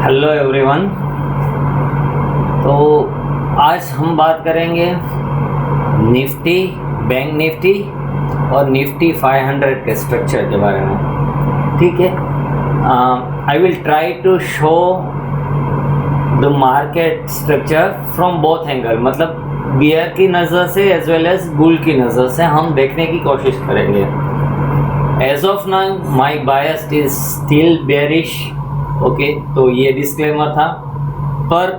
Hello everyone. तो आज हम बात करेंगे निफ्टी, बैंक निफ्टी और निफ्टी 500 के स्ट्रक्चर के बारे में। ठीक है, I will try to show the market structure from both angle, मतलब बियर की नज़र से एज वेल एज बुल की नज़र से हम देखने की कोशिश करेंगे। As of now my bias is still bearish. Okay, तो ये डिस्क्लेमर था, पर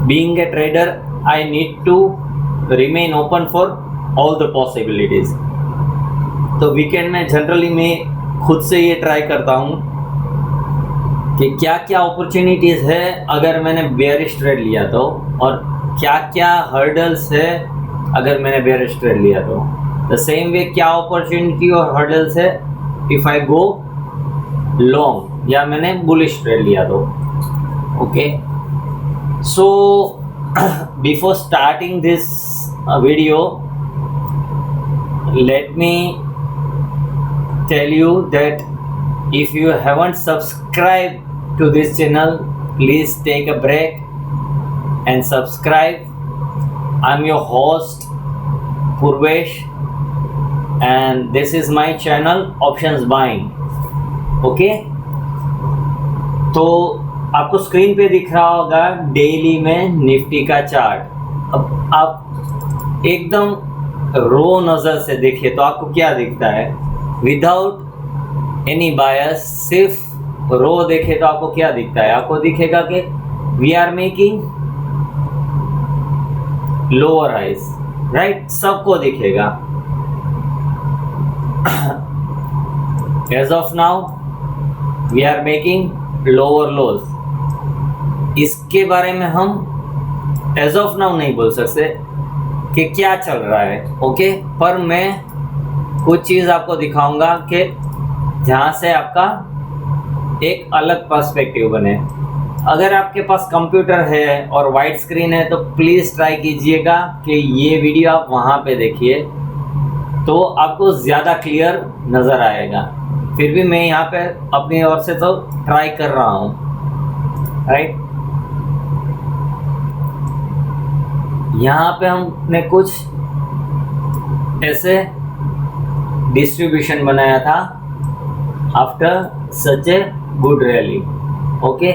being a trader I need to remain open for all the possibilities. तो वीकेंड में जनरली मैं खुद से ये ट्राई करता हूँ कि क्या क्या अपॉर्चुनिटीज़ है अगर मैंने बेयरिश ट्रेड लिया तो, और क्या क्या हर्डल्स है अगर मैंने बेयरिश ट्रेड लिया तो। द सेम वे क्या अपॉर्चुनिटी और हर्डल्स है इफ़ आई गो लॉन्ग या मैंने बुलिश ट्रेड लिया तो। Okay, so before starting this video let me tell you that if you haven't subscribed to this channel, please take a break and subscribe. I'm your host Purvesh and this is my channel Options Buying. Okay, तो आपको screen पे दिख रहा होगा daily में Nifty का chart. अब आप एकदम रो नज़र से देखिए तो आपको क्या दिखता है, विदाउट एनी बायस, सिर्फ रो देखे तो आपको क्या दिखता है। आपको दिखेगा कि we are making lower highs, right, सबको दिखेगा। As of now we are making lower lows. इसके बारे में हम एज ऑफ नाउ नहीं बोल सकते कि क्या चल रहा है। ओके, पर मैं कुछ चीज़ आपको दिखाऊंगा कि जहाँ से आपका एक अलग पर्सपेक्टिव बने। अगर आपके पास कंप्यूटर है और वाइट स्क्रीन है तो प्लीज़ ट्राई कीजिएगा कि ये वीडियो आप वहाँ पे देखिए तो आपको ज़्यादा क्लियर नज़र आएगा। फिर भी मैं यहाँ पे अपनी ओर से तो ट्राई कर रहा हूँ, राइट। यहाँ पे हमने कुछ ऐसे डिस्ट्रीब्यूशन बनाया था after such a good rally. Okay,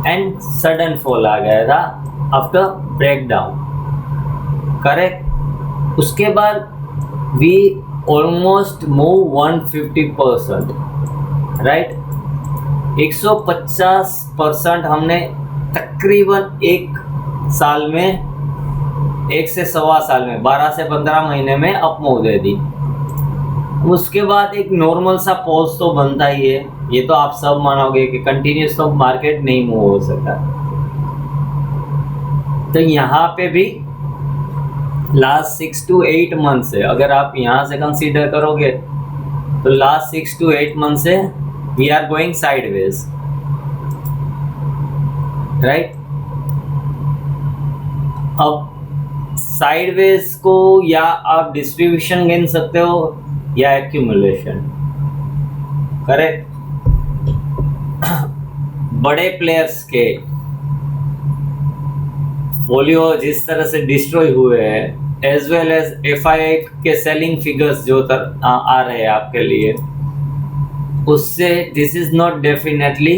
and sudden fall आ गया था आफ्टर ब्रेक डाउन, करेक्ट। उसके बाद वी ऑलमोस्ट मूव 150%, राइट। 150% हमने तकरीबन एक साल में, एक से सवा साल में, 12 से 15 महीने में अप मूव दे दी। उसके बाद एक नॉर्मल सा पॉज तो बनता ही है, ये तो आप सब मानोगे कि कंटिन्यूस तो मार्केट नहीं मूव हो सकता। तो यहाँ पे भी लास्ट 6 to 8 मंथ से, अगर आप यहाँ से कंसीडर करोगे तो लास्ट 6 to 8 मंथ से we are going sideways, right. अब साइडवेज को या आप डिस्ट्रीब्यूशन गिन सकते हो या एक्यूमुलेशन, करेक्ट। बड़े प्लेयर्स के फोलियो जिस तरह से डिस्ट्रॉय हुए हैं, एज वेल एज एफआई के सेलिंग फिगर्स जो आ रहे हैं आपके लिए, उससे this is not definitely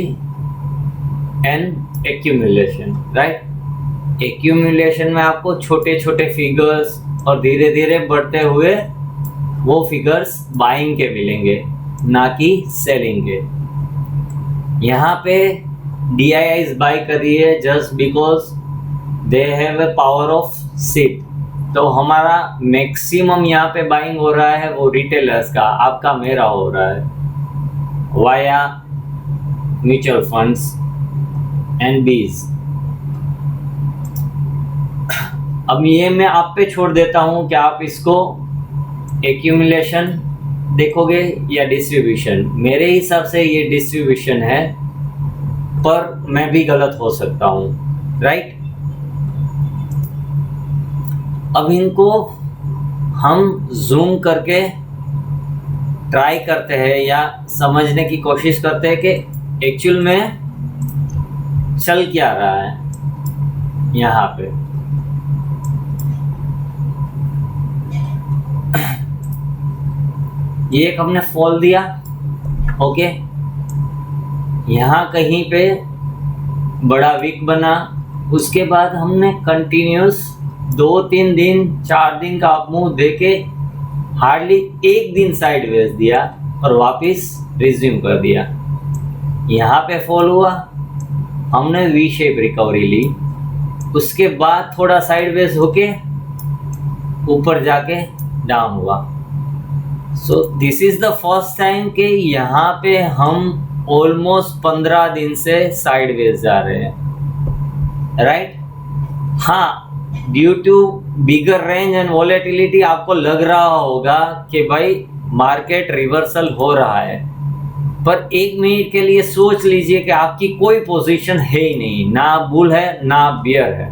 an accumulation, right. Accumulation में आपको छोटे छोटे फिगर्स और धीरे धीरे बढ़ते हुए वो फिगर्स बाइंग के मिलेंगे, ना कि सेलिंग के। यहाँ पे DIIs बाई कर रही है just because they have a power of sit. तो हमारा मैक्सिमम यहाँ पे बाइंग हो रहा है वो रिटेलर्स का, आपका मेरा हो रहा है वाया म्यूचुअल फंड्स एंड बीज। अब ये मैं आप पे छोड़ देता हूँ कि आप इसको एक्यूमुलेशन देखोगे या डिस्ट्रीब्यूशन। मेरे हिसाब से ये डिस्ट्रीब्यूशन है, पर मैं भी गलत हो सकता हूँ, राइट। अब इनको हम जूम करके ट्राई करते हैं या समझने की कोशिश करते हैं कि एक्चुअल में चल क्या रहा है यहाँ पे। ये एक हमने फॉल दिया, ओके, यहाँ कहीं पे बड़ा विक बना, उसके बाद हमने कंटिन्यूस 2-3 दिन 4 दिन का अप मूव देके हार्डली एक दिन साइडवेज दिया और वापस रिज्यूम कर दिया। यहाँ पे फॉल हुआ, हमने वी शेप रिकवरी ली, उसके बाद थोड़ा साइडवेज होके ऊपर जाके डाउन हुआ। So this is the first time कि यहाँ पे हम ऑलमोस्ट 15 दिन से साइडवेज जा रहे हैं, राइट। हाँ, due to bigger range and volatility आपको लग रहा होगा कि भाई मार्केट रिवर्सल हो रहा है, पर 1 मिनट के लिए सोच लीजिए कि आपकी कोई पोजीशन है ही नहीं, ना बुल है ना बियर है।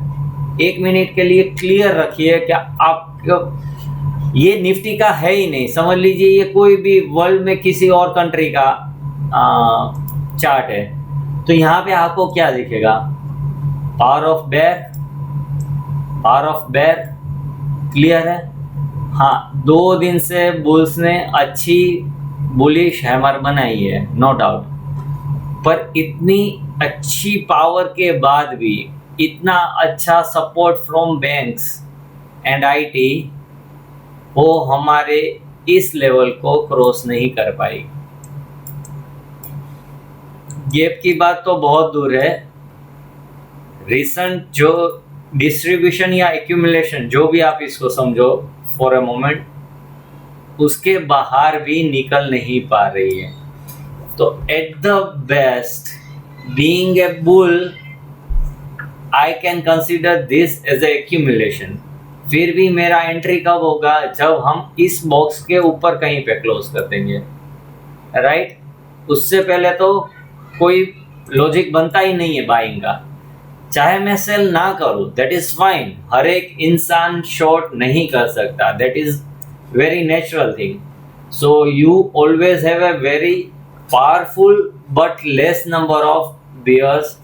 1 मिनट के लिए क्लियर रखिए कि आप ये निफ्टी का है ही नहीं, समझ लीजिए ये कोई भी वर्ल्ड में किसी और कंट्री का चार्ट है। तो यहाँ पे आपको क्या दिखेगा, पावर ऑफ बेयर क्लियर है। हाँ, 2 दिन से बुल्स ने अच्छी बुलिश हैमर बनाई है, नो डाउट, पर इतनी अच्छी पावर के बाद भी इतना अच्छा support from banks and IT वो हमारे इस लेवल को क्रॉस नहीं कर पाई। गैप की बात तो बहुत दूर है, रिसेंट जो डिस्ट्रीब्यूशन या एक्यूमुलेशन जो भी आप इसको समझो फॉर अ मोमेंट, उसके बाहर भी निकल नहीं पा रही है। तो at the best being a bull I can consider this as a accumulation. फिर भी मेरा एंट्री कब होगा, जब हम इस बॉक्स के ऊपर कहीं पे क्लोज कर देंगे, राइट। उससे पहले तो कोई लॉजिक बनता ही नहीं है बाइंग का, चाहे मैं सेल ना करूं दैट इज फाइन। हर एक इंसान शॉर्ट नहीं कर सकता, that is very natural thing. So you always have a very powerful but less number of bears,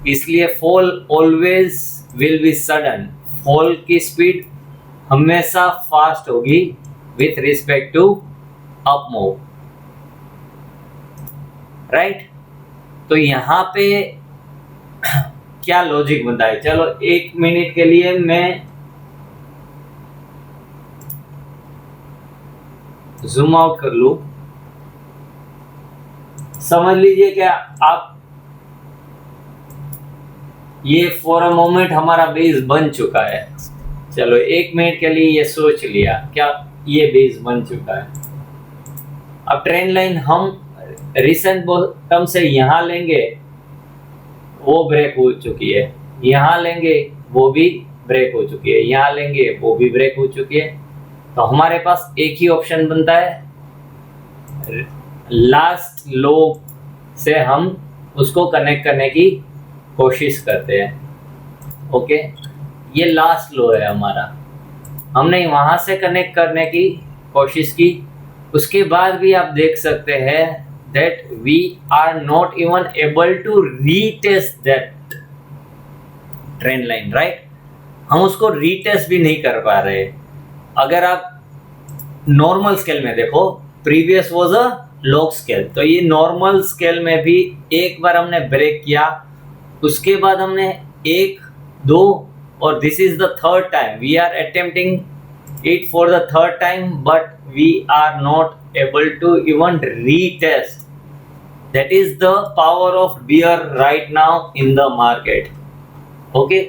इसलिए fall always will be sudden. Fall की स्पीड हमेशा फास्ट होगी with respect to up move, right. तो यहाँ पे क्या logic बनता है, चलो 1 मिनट के लिए मैं जूम आउट कर लूं। समझ लीजिए क्या आप, ये फॉर अ मोमेंट हमारा बेस बन चुका है। चलो 1 मिनट के लिए ये सोच लिया क्या ये बेस बन चुका है। अब ट्रेंड लाइन हम रिसेंट बॉटम से यहाँ लेंगे, वो ब्रेक हो चुकी है, यहाँ लेंगे वो भी ब्रेक हो चुकी है, यहाँ लेंगे वो भी ब्रेक हो चुकी है। तो हमारे पास एक ही ऑप्शन बनता है, लास्ट लो से हम उसको कनेक्ट करने की कोशिश करते हैं। ओके, ये लास्ट लो है हमारा, हमने वहां से कनेक्ट करने की कोशिश की, उसके बाद भी आप देख सकते हैं that we are not even able to retest that trend line, right. हम उसको रीटेस्ट भी नहीं कर पा रहे। अगर आप नॉर्मल स्केल में देखो, previous was a log scale, तो ये नॉर्मल स्केल में भी एक बार हमने ब्रेक किया, उसके बाद हमने 1, 2 और this is the third time we are attempting it for the third time, but we are not able to even retest. That is the power of bear right now in the market. Okay,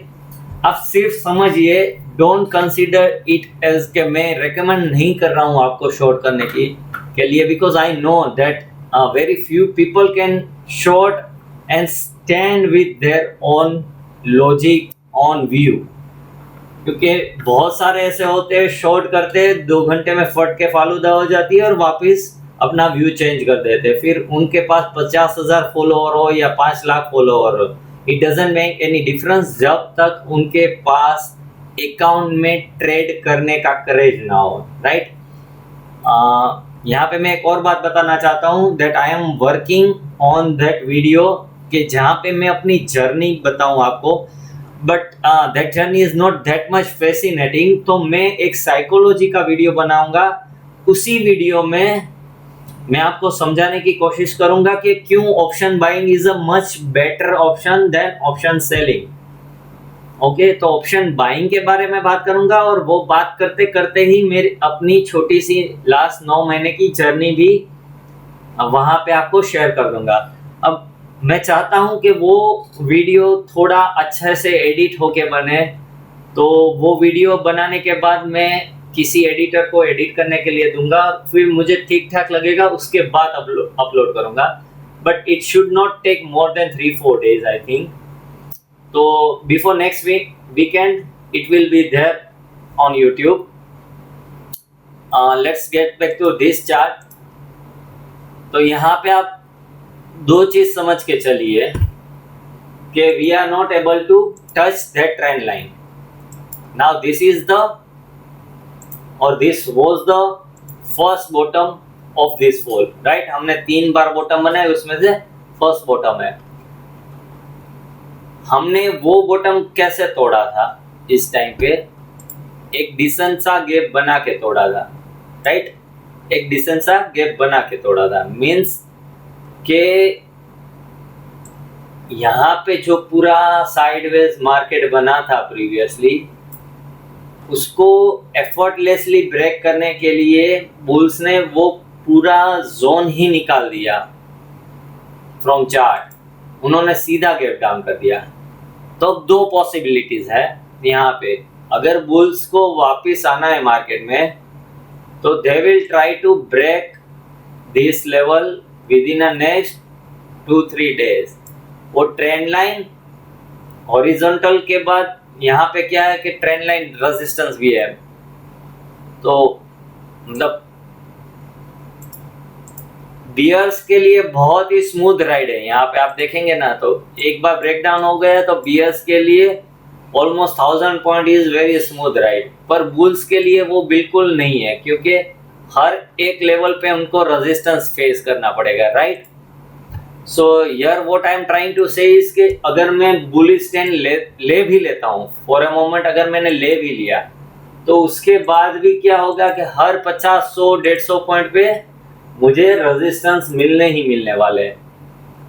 आप सिर्फ समझिए, don't consider it as के मैं recommend नहीं कर रहा हूँ आपको शॉर्ट करने के लिए, because I know that very few people can short and stand with their own logic on view। क्योंकि बहुत सारे ऐसे होते हैं शॉर्ट करते हैं, 2 घंटे में फट के फालूदा हो जाती है और वापस अपना व्यू चेंज कर देते हैं। फिर उनके पास 50,000 फॉलोअर हो या 5 लाख फॉलोअर हो, it doesn't make any difference जब तक उनके पास अकाउंट में ट्रेड करने का करेज ना हो, राइट। यहाँ पे मैं एक और बात बताना चाहता हूँ that I am working on that video कि जहाँ पे मैं अपनी जर्नी बताऊँ आपको, but that journey is not that much fascinating, तो मैं एक साइकोलॉजी का वीडियो बनाऊंगा। उसी वीडियो में मैं आपको समझाने की कोशिश करूंगा कि क्यों option buying is a much better option than option selling. Okay, तो ऑप्शन बाइंग के बारे में बात करूंगा, और वो बात करते करते ही मेरी अपनी छोटी सी लास्ट 9 महीने की जर्नी भी वहां पे आपको शेयर कर दूंगा। अब मैं चाहता हूं कि वो वीडियो थोड़ा अच्छे से एडिट होके बने, तो वो वीडियो बनाने के बाद मैं किसी एडिटर को एडिट करने के लिए दूंगा, फिर मुझे ठीक ठाक लगेगा उसके बाद अपलोड करूंगा। But it should not take more than 3-4 days I think. तो before next weekend it will be there on YouTube. Let's get back to this chart. तो यहाँ पे आप दो चीज समझ के चलिए कि we are not able to touch that trend line. Now this is the और this was the first bottom of this fall, right. हमने 3 बार बॉटम बनाए, उसमें से फर्स्ट बॉटम है। हमने वो बॉटम कैसे तोड़ा था? इस टाइम पे एक डिसेंट सा गैप बना के तोड़ा था, राइट। एक डिसेंट सा गैप बना के तोड़ा था, मीन्स के यहाँ पे जो पूरा साइडवेज मार्केट बना था प्रीवियसली, उसको एफर्टलेसली ब्रेक करने के लिए बुल्स ने वो पूरा जोन ही निकाल दिया फ्रॉम चार्ट। उन्होंने सीधा गैप डाउन कर दिया। तो 2 पॉसिबिलिटीज है यहाँ पे। अगर बुल्स को वापस आना है मार्केट में, तो they will try to break this level within a next 2-3 days। वो ट्रेंड लाइन हॉरिजॉन्टल के बाद यहाँ पे क्या है कि ट्रेंड लाइन रेजिस्टेंस भी है। तो मतलब बियर्स के लिए बहुत ही स्मूथ राइड है। यहाँ पे आप देखेंगे ना, तो एक बार ब्रेकडाउन हो गया तो बियर्स के लिए almost 1000 point is very smooth ride. पर बुल्स के लिए वो बिल्कुल नहीं है, क्योंकि हर एक लेवल पे उनको रेजिस्टेंस फेस करना पड़ेगा, राइट। सो यार what I am trying to say is कि अगर मैं बुलिश स्टैंड ले भी लेता हूँ फॉर अ मोमेंट, अगर मैंने ले भी लिया, तो उसके बाद भी क्या होगा कि हर 50, 100, 150 पॉइंट पे मुझे रेजिस्टेंस मिलने ही मिलने वाले हैं।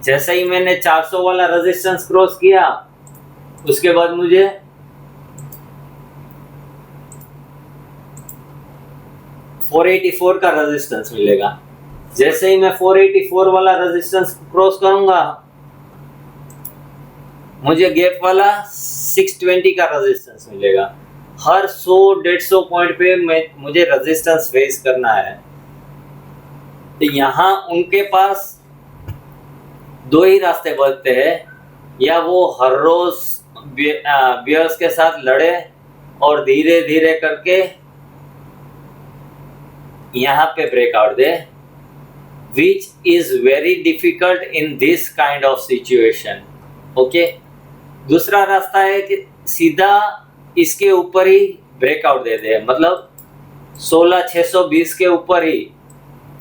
जैसे ही मैंने 400 वाला रेजिस्टेंस क्रॉस किया, उसके बाद मुझे 484 का रेजिस्टेंस मिलेगा। जैसे ही मैं 484 वाला रेजिस्टेंस क्रॉस करूंगा, मुझे गैप वाला 620 का रेजिस्टेंस मिलेगा। हर 100-150 पॉइंट पे मुझे रेजिस्टेंस फेस करना है। तो यहाँ उनके पास 2 ही रास्ते बचते हैं, या वो हर रोज बियर्स के साथ लड़े और धीरे धीरे करके यहाँ पे breakout they, which is very difficult in this kind of situation। Okay, दूसरा रास्ता है कि सीधा इसके ऊपर ही ब्रेकआउट दे दे, मतलब 16,620 के ऊपर ही,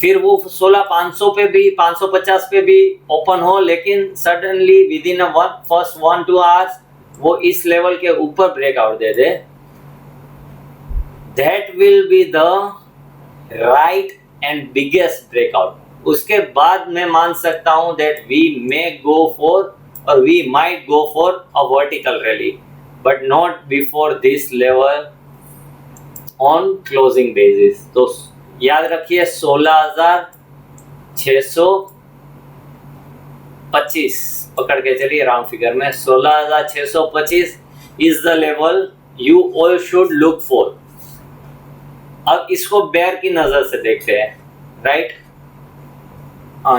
फिर वो 16,500 पे भी, 550 पे भी ओपन हो, लेकिन suddenly within first 1-2 hours वो इस लेवल के ऊपर ब्रेकआउट दे दे। That will be the right and biggest breakout. उसके बाद मैं मान सकता हूं that we may go for और we might go for a vertical rally, but not before this level on closing basis. तो याद रखिए 16,625 पकड़ के चलिए, राउंड फिगर में 16,625 is the level you all should look for. अब इसको बेयर की नजर से देखते हैं, राइट।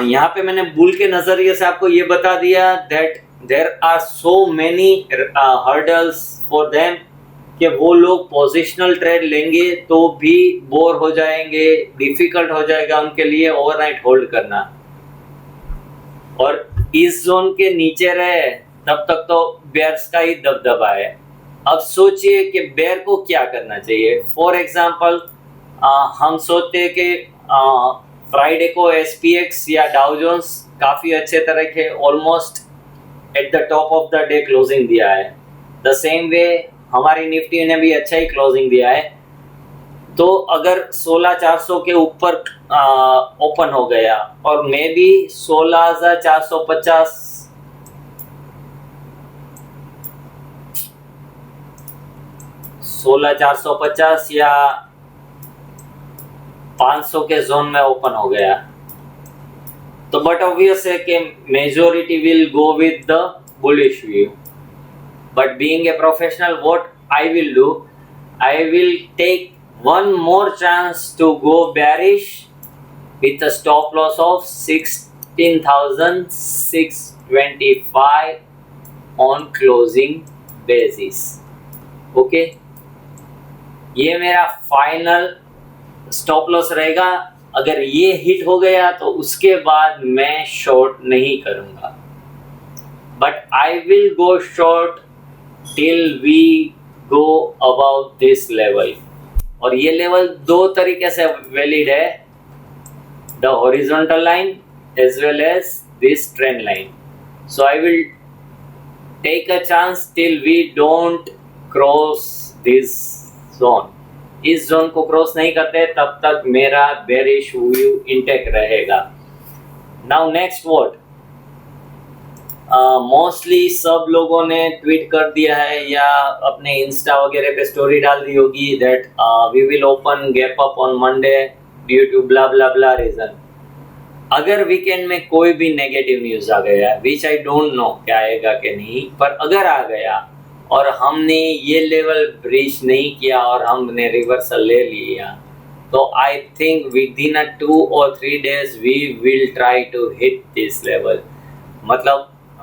यहाँ पे मैंने बुल के नजरिए से आपको ये बता दिया that there are so many hurdles for them, कि वो लोग पोजिशनल ट्रेड लेंगे तो भी बोर हो जाएंगे, डिफिकल्ट हो जाएगा उनके लिए ओवरनाइट होल्ड करना, और इस जोन के नीचे रहे तब तक तो बेयर्स का ही दबदबा है। अब सोचिए कि बेयर को क्या करना चाहिए। फॉर एग्जांपल हम सोचते हैं कि फ्राइडे को SPX या डाउ जोन्स काफ़ी अच्छे तरह के almost at the top of the day closing दिया है, द सेम वे हमारी निफ्टी ने भी अच्छा ही क्लोजिंग दिया है। तो अगर 16,400 के ऊपर ओपन हो गया और मे बी 16,450 16,450 या 500 के जोन में ओपन हो गया, तो बट ऑब्वियस है कि majority will go with the bullish view. But being a professional what I will do, I will take one more chance to go bearish with a stop loss of 16,625 on closing basis. Okay, ये मेरा final stop loss रहेगा। अगर ये hit हो गया तो उसके बाद मैं शॉर्ट नहीं करूंगा, but I will go short till we go about this level. और ये लेवल दो तरीके से वैलिड है, the horizontal line as well as this trend line. So I will take a chance till we don't cross this zone. इस zone को cross नहीं करते तब तक मेरा बेरिश व्यू इंटेक्ट रहेगा। नाउ नेक्स्ट व्हाट, मोस्टली सब लोगों ने ट्वीट कर दिया है या अपने इंस्टा वगैरह पे स्टोरी डाल दी होगी that we will open gap up on Monday due to blah blah blah reason. अगर वीकेंड में कोई भी नेगेटिव न्यूज आ गया, विच आई डोंट नो क्या आएगा कि नहीं, पर अगर आ गया और हमने ये लेवल ब्रीच नहीं किया और हमने रिवर्सल ले लिया, तो I think within 2 or 3 days we will try to hit this level. मतलब I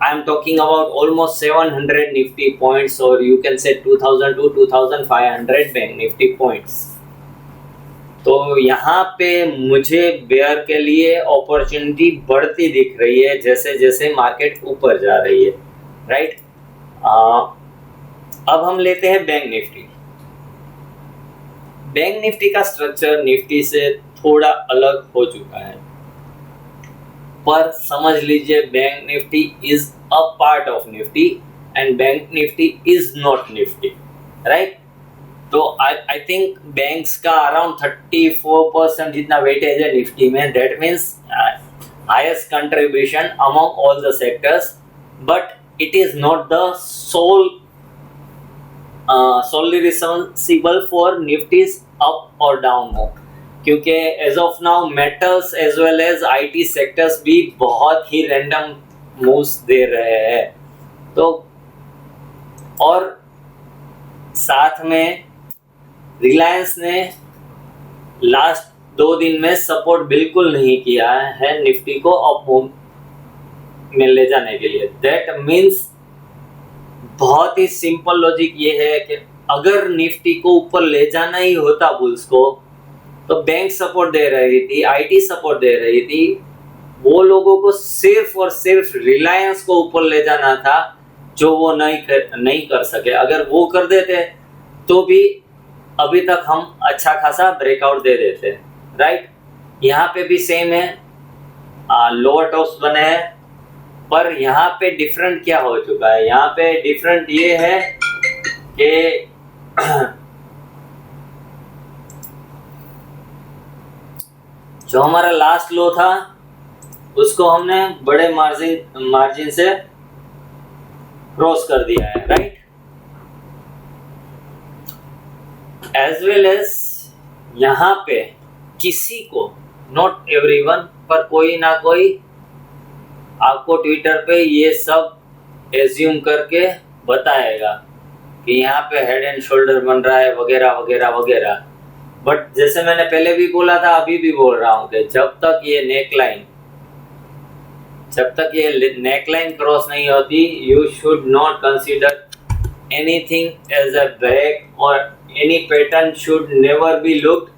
am talking about almost 700 Nifty points, or you can say 2,000 to 2,500 Bank Nifty points. तो यहाँ पे मुझे बेयर के लिए अपॉर्चुनिटी बढ़ती दिख रही है जैसे जैसे मार्केट ऊपर जा रही है, राइट। अब हम लेते हैं बैंक निफ्टी। बैंक निफ्टी का स्ट्रक्चर निफ्टी से थोड़ा अलग हो चुका है, पर समझ लीजिए bank Nifty is a part of Nifty and bank Nifty is not Nifty, right. तो आई थिंक बैंक्स का अराउंड 34% जितना वेटेज है निफ्टी में, that means highest contribution among all the sectors, but it is not the solely responsible for Nifty's up और down हो, क्योंकि as of now metals as well as IT sectors भी बहुत ही random moves दे रहे हैं। तो और साथ में रिलायंस ने लास्ट 2 दिन में सपोर्ट बिल्कुल नहीं किया है निफ्टी को अप में ले जाने के लिए। दैट मीन्स बहुत ही सिंपल लॉजिक ये है कि अगर निफ्टी को ऊपर ले जाना ही होता बुल्स को, तो बैंक सपोर्ट दे रही थी, आईटी सपोर्ट दे रही थी, वो लोगों को सिर्फ और सिर्फ रिलायंस को ऊपर ले जाना था, जो वो नहीं कर सके। अगर वो कर देते तो भी अभी तक हम अच्छा खासा ब्रेकआउट दे देते, राइट। यहाँ पे भी सेम है, लोअर टॉप्स बने हैं, पर यहाँ पे डिफरेंट क्या हो चुका है, यहाँ पे डिफरेंट ये है कि जो हमारा लास्ट लो था उसको हमने बड़े मार्जिन से क्रॉस कर दिया है, राइट। एज वेल एज यहाँ पे किसी को, नॉट एवरीवन, पर कोई ना कोई आपको ट्विटर पे ये सब एज्यूम करके बताएगा कि यहाँ पे हेड एंड शोल्डर बन रहा है वगैरह वगैरह वगैरह। बट जैसे मैंने पहले भी बोला था, अभी भी बोल रहा हूँ कि जब तक ये नेकलाइन क्रॉस नहीं होती, you should not consider anything as a break, और any pattern should never be looked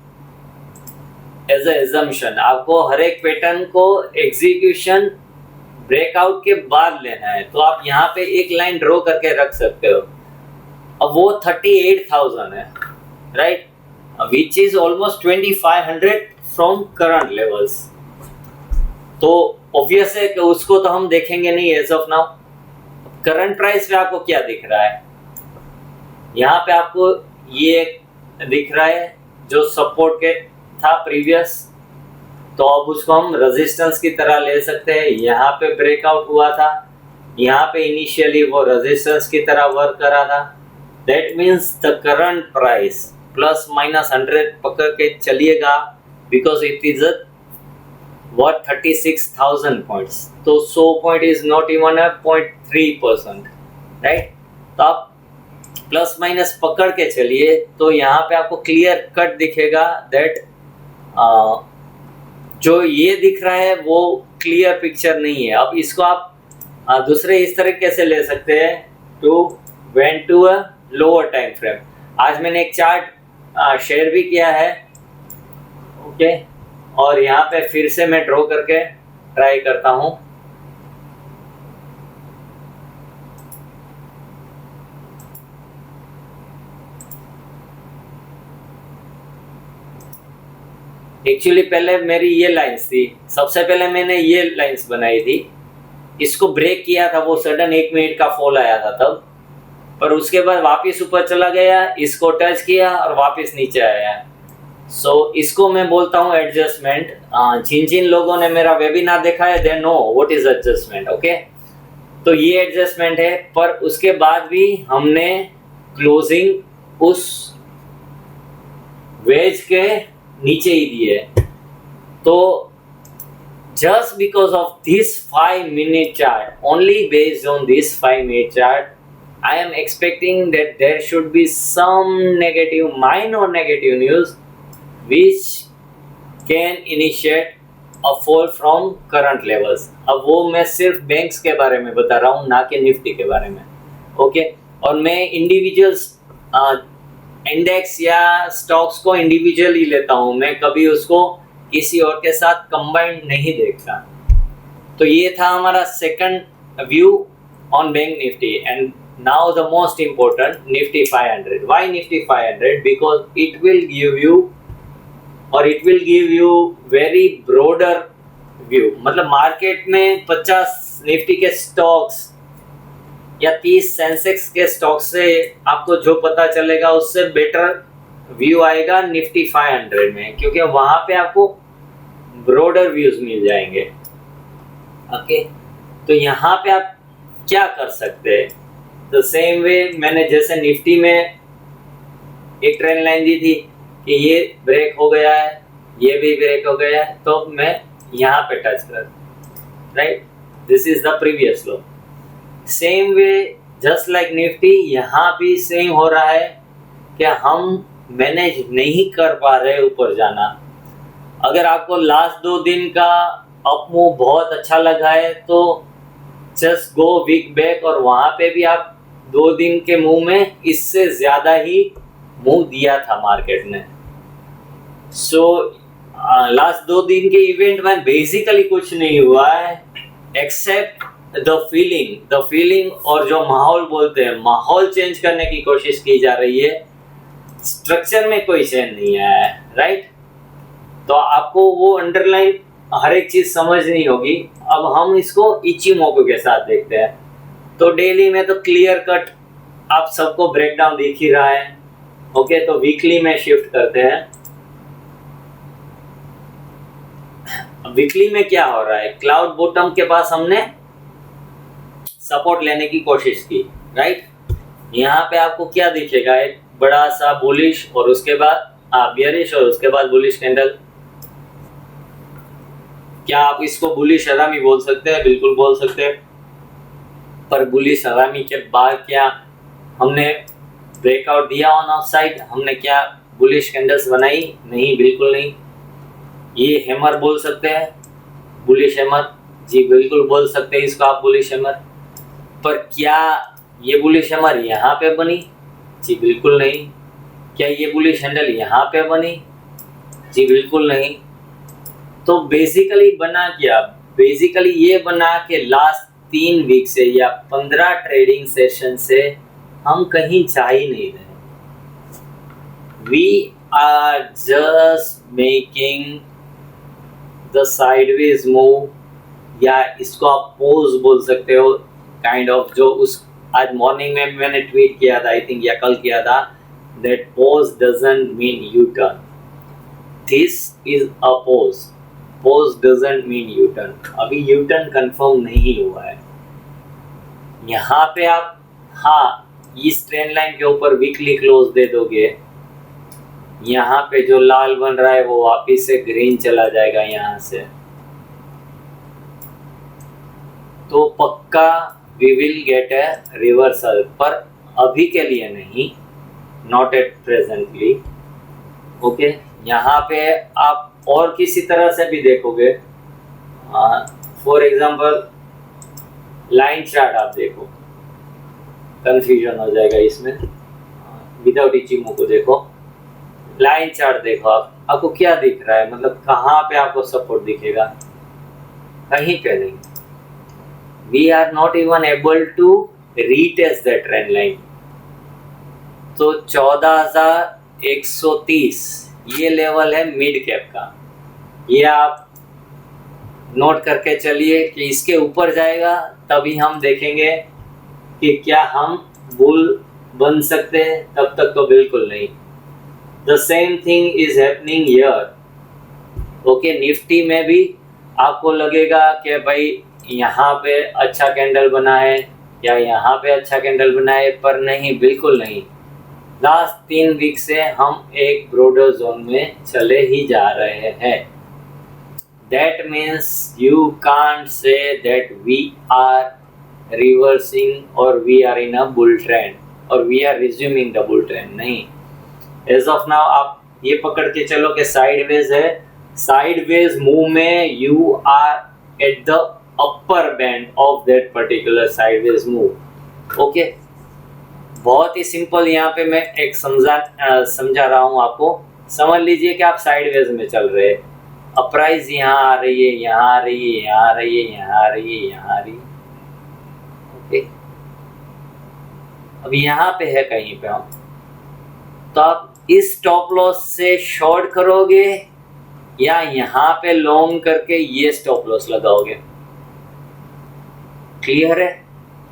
as a assumption। आपको हर एक पैटर्न को एग्जीक्यूशन ब्रेकआउट के बाद लेना है। तो आप यहाँ पे एक लाइन ड्रॉ करके रख सकते हो। अब वो 38,000 है, right, which is almost 2,500 from current levels। तो ऑब्वियस है कि उसको तो हम देखेंगे नहीं as of now, current price पे आपको क्या दिख रहा है, यहाँ पे आपको ये दिख रहा है जो सपोर्ट के था प्रीवियस, तो अब उसको हम रेजिस्टेंस की तरह ले सकते हैं। यहाँ पे ब्रेकआउट हुआ था, यहाँ पे इनिशियली वो रेजिस्टेंस की तरह वर्क करा था। That means the current price plus minus 100 पकड़ के चलिएगा, because it is worth 36,000 points, तो 100 point is not even a 0.3%, right. तो आप प्लस माइनस पकड़ के चलिए, तो यहाँ पे आपको क्लियर कट दिखेगा दैट जो ये दिख रहा है वो क्लियर पिक्चर नहीं है। अब इसको आप दूसरे इस तरीके से ले सकते हैं, to went to a lower time frame. आज मैंने एक चार्ट शेयर भी किया है, ओके, और यहाँ पे फिर से मैं ड्रॉ करके ट्राई करता हूँ। एक्चुअली पहले मेरी ये लाइंस थी, सबसे पहले मैंने ये लाइंस बनाई थी, इसको ब्रेक किया था, वो सडन 1 मिनट का फॉल आया था तब, पर उसके बाद वापस ऊपर चला गया, इसको टच किया और वापस नीचे आया। सो इसको मैं बोलता हूँ एडजस्टमेंट। जिन जिन लोगों ने मेरा वेबिनार देखा है they know what is adjustment, okay. तो ये एडजस्टमेंट है, पर उसके बाद भी हमने क्लोजिंग उस वेज के नीचे ही दी है। तो just because of this 5-minute chart, only based on this 5-minute chart, I am expecting that there should be some negative, minor negative news which can initiate a fall from current levels. अब वो मैं सिर्फ banks के बारे में बता रहा हूँ, ना कि निफ्टी के बारे में, ओके। और मैं इंडिविजुअल्स इंडेक्स या स्टॉक्स को इंडिविजुअली लेता हूँ, मैं कभी उसको किसी और के साथ कंबाइंड नहीं देखता। तो ये था हमारा second view on bank Nifty. And now the most important, Nifty 500। Why Nifty 500? Because it will give you very broader view. मतलब मार्केट में 50 निफ्टी के स्टॉक्स या 30 सेंसेक्स के स्टॉक्स से आपको जो पता चलेगा उससे बेटर व्यू आएगा निफ्टी 500 में, क्योंकि वहां पे आपको ब्रॉडर व्यूज मिल जाएंगे, ओके। तो यहाँ पे आप क्या कर सकते हैं, द सेम वे मैंने जैसे निफ्टी में एक ट्रेंड लाइन दी थी कि ये ब्रेक हो गया है, ये भी ब्रेक हो गया है, तो मैं यहाँ पे टच कर, right, this is the previous low. Same way just like Nifty, यहाँ भी सेम हो रहा है कि हम मैनेज नहीं कर पा रहे ऊपर जाना। अगर आपको लास्ट 2 दिन का अप मूव बहुत अच्छा लगा है तो जस्ट गो वीक बैक, और वहाँ पे भी आप 2 दिन के मूव में इससे ज़्यादा ही मूव दिया था मार्केट ने। सो लास्ट 2 दिन के इवेंट में बेसिकली कुछ नहीं हुआ है एक्सेप्ट द फीलिंग और जो माहौल बोलते हैं, माहौल चेंज करने की कोशिश की जा रही है, स्ट्रक्चर में कोई चेंज नहीं आया है, राइट। तो आपको वो अंडरलाइन हर एक चीज समझनी होगी। अब हम इसको इचिमोको के साथ देखते हैं। तो डेली में तो क्लियर कट आप सबको ब्रेकडाउन दिख ही रहा है, ओके। तो वीकली में शिफ्ट करते हैं। वीकली में क्या हो रहा है, क्लाउड बॉटम के पास हमने सपोर्ट लेने की कोशिश की, राइट। यहाँ पे आपको क्या दिखेगा, एक बड़ा सा बुलिश और उसके बाद बियरिश और उसके बाद बुलिश कैंडल। क्या आप इसको बुलिश हरामी बोल सकते हैं? बिल्कुल बोल सकते हैं, पर बुलिश हरामी के बाद क्या हमने ब्रेकआउट दिया ऑन ऑफ साइड? हमने क्या बुलिश कैंडल्स बनाई? नहीं, बिल्कुल नहीं। ये हैमर बोल सकते हैं, बुलिश हैमर, जी बिल्कुल बोल सकते हैं इसको आप बुलिश हैमर। पर क्या ये बुलिश हैमर यहाँ पे बनी? जी बिल्कुल नहीं। क्या ये बुलिश हैंडल यहाँ पे बनी? जी बिल्कुल नहीं। तो बेसिकली बना क्या? बेसिकली ये बना कि लास्ट 3 वीक से या 15 ट्रेडिंग सेशन से हम कहीं जा ही नहीं रहे। We are just making the sideways move, या इसको आप पोज बोल सकते हो, काइंड ऑफ जो उस आज मॉर्निंग में मैंने ट्वीट किया था, आई थिंक, या कल किया था, that pose doesn't mean U turn, this is a pose, pose doesn't mean U turn. अभी यू टर्न कंफर्म नहीं हुआ है। यहाँ पे आप हाँ इस ट्रेंड लाइन के ऊपर वीकली क्लोज दे दोगे, यहाँ पे जो लाल बन रहा है वो वापिस से ग्रीन चला जाएगा यहाँ से, तो पक्का we will get a reversal, पर अभी के लिए नहीं, नॉट एट प्रेजेंटली। ओके, यहाँ पे आप और किसी तरह से भी देखोगे, फॉर एग्जांपल लाइन चार्ट आप देखो, कंफ्यूजन हो जाएगा इसमें, विदाउट इचिंग को देखो, लाइन चार्ट देखो, आपको क्या दिख रहा है, मतलब कहाँ पे आपको सपोर्ट दिखेगा, कहीं पे नहीं। We are not even able to retest that trend line. तो 14,130 ये लेवल है मिड कैप का, ये आप नोट करके चलिए कि इसके ऊपर जाएगा तभी हम देखेंगे कि क्या हम बुल बन सकते हैं, तब तक तो बिल्कुल नहीं। The same thing is happening here. Okay, Nifty में भी आपको लगेगा कि भाई यहाँ पे अच्छा कैंडल बना है या यहाँ पे अच्छा कैंडल बना है, पर नहीं, बिल्कुल नहीं। लास्ट 3 वीक से हम एक ब्रॉडर जोन में चले ही जा रहे हैं। That means you can't say that we are reversing or we are in a bull trend or we are resuming the bull trend, नहीं। As of now आप ये पकड़ के चलो कि साइडवेज है, साइडवेज मूव में you are at the upper band of that particular sideways move। Okay, बहुत ही सिंपल यहाँ पे मैं एक समझा रहा हूँ आपको। समझ लीजिए कि आप साइडवेज में चल रहे हैं, अब प्राइस यहाँ आ रही है, यहाँ आ रही है, यहाँ आ रही है, यहाँ आ रही है, यहाँ आ रही है। ओके, अब यहाँ पे है कहीं पे हम, तो आप इस स्टॉप लॉस से शॉर्ट करोगे या यहाँ पे लॉन्ग करके ये स्टॉप लॉस लगाओगे? क्लियर है?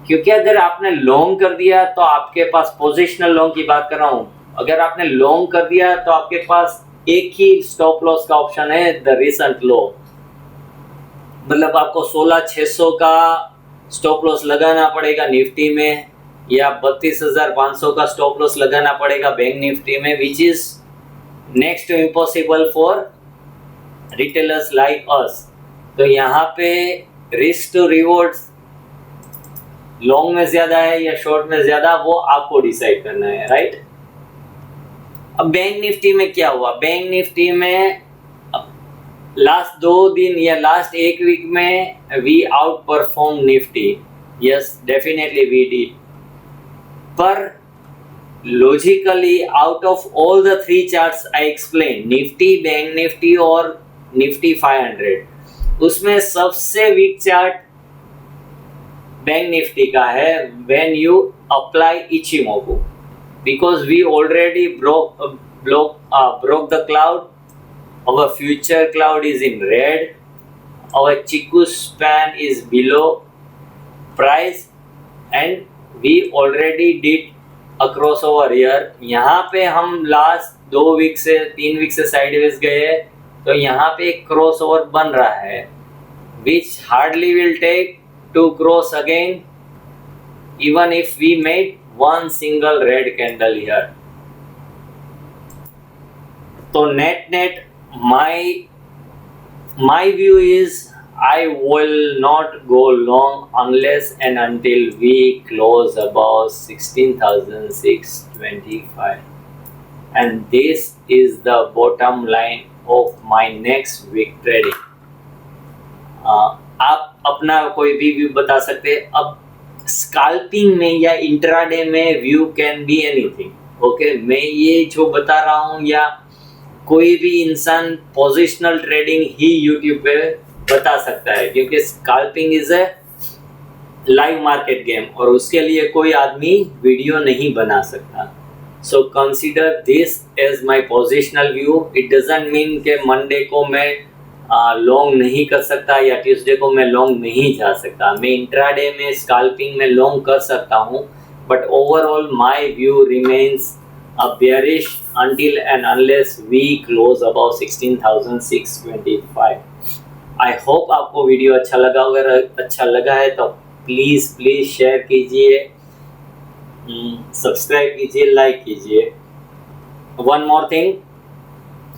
क्योंकि अगर आपने लॉन्ग कर दिया तो आपके पास, पोजिशनल लॉन्ग की बात कर रहा हूँ, अगर आपने लॉन्ग कर दिया तो आपके पास एक ही स्टॉप लॉस का ऑप्शन है, द रिसेंट लो। मतलब आपको 16,600 का स्टॉप लॉस लगाना पड़ेगा निफ्टी में, या 32,500 का स्टॉप लॉस लगाना पड़ेगा बैंक निफ्टी में, which is next to impossible for retailers like us. तो यहाँ पे रिस्क टू रिवॉर्ड्स लॉन्ग में ज्यादा है या शॉर्ट में ज्यादा, वो आपको डिसाइड करना है, राइट? अब बैंक निफ्टी में क्या हुआ? बैंक निफ्टी में लास्ट 2 दिन या लास्ट 1 वीक में we outperform Nifty, yes definitely we did, पर logically out of all the 3 charts I explain, Nifty, bank Nifty और निफ्टी 500, उसमें सबसे वीक चार्ट बैंक निफ्टी का है when you apply Ichimoku, because we already broke the cloud. Our future cloud is in red, our Chiku span is below price, and we already did a crossover here. यहाँ पे हम last 2 week से 3 week से sideways गए, तो यहाँ पे एक क्रॉसओवर बन रहा है, which hardly will take to cross again, even if we made one single red candle here. So net my view is I will not go long unless and until we close above 16,625, and this is the bottom line of my next week trading. आप अपना कोई भी view बता सकते हैं। अब scalping में या इंट्राडे में view can be anything. Okay, मैं ये जो बता रहा हूँ, या कोई भी इंसान पोजिशनल ट्रेडिंग ही यूट्यूब पे बता सकता है, क्योंकि scalping is a live market game और उसके लिए कोई आदमी वीडियो नहीं बना सकता। So consider this as my positional view. It doesn't mean कि मंडे को मैं लॉन्ग नहीं कर सकता या ट्यूसडे को मैं लॉन्ग नहीं जा सकता। मैं इंट्राडे में स्कैल्पिंग में लॉन्ग कर सकता हूँ, but overall my view remains bearish until and unless we close above 16,625। I hope आपको वीडियो अच्छा लगा। अगर अच्छा लगा है तो प्लीज़ शेयर कीजिए, सब्सक्राइब कीजिए, लाइक कीजिए। वन मोर थिंग,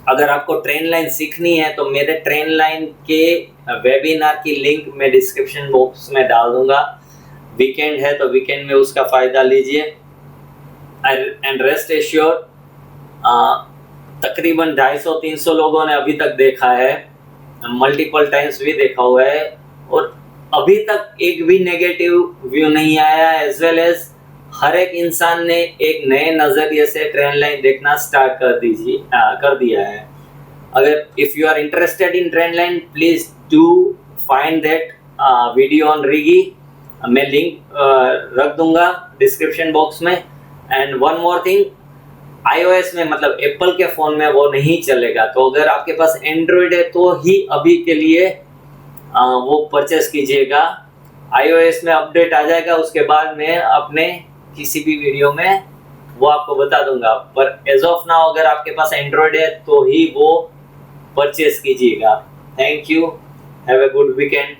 अगर आपको ट्रेन लाइन सीखनी है तो मेरे ट्रेन लाइन के वेबिनार की लिंक मैं डिस्क्रिप्शन बॉक्स में डाल दूंगा। वीकेंड है तो वीकेंड में उसका फ़ायदा लीजिए। एंड रेस्ट एश्योर, तकरीबन 250-300 लोगों ने अभी तक देखा है, मल्टीपल टाइम्स भी देखा हुआ है, और अभी तक एक भी नेगेटिव व्यू नहीं आया। एज वेल एज हर एक इंसान ने एक नए नज़रिए से ट्रेन लाइन देखना स्टार्ट कर दिया है। अगर if you are interested in trend line, please do find that video on Rigi. मैं लिंक रख दूंगा डिस्क्रिप्शन बॉक्स में। And one more thing, iOS में मतलब एप्पल के फ़ोन में वो नहीं चलेगा, तो अगर आपके पास एंड्रॉयड है तो ही अभी के लिए वो परचेस कीजिएगा। iOS में अपडेट आ जाएगा, उसके बाद मैं अपने किसी भी वीडियो में वो आपको बता दूंगा। पर एज ऑफ नाउ अगर आपके पास एंड्रॉयड है तो ही वो परचेस कीजिएगा। Thank you, have a good weekend.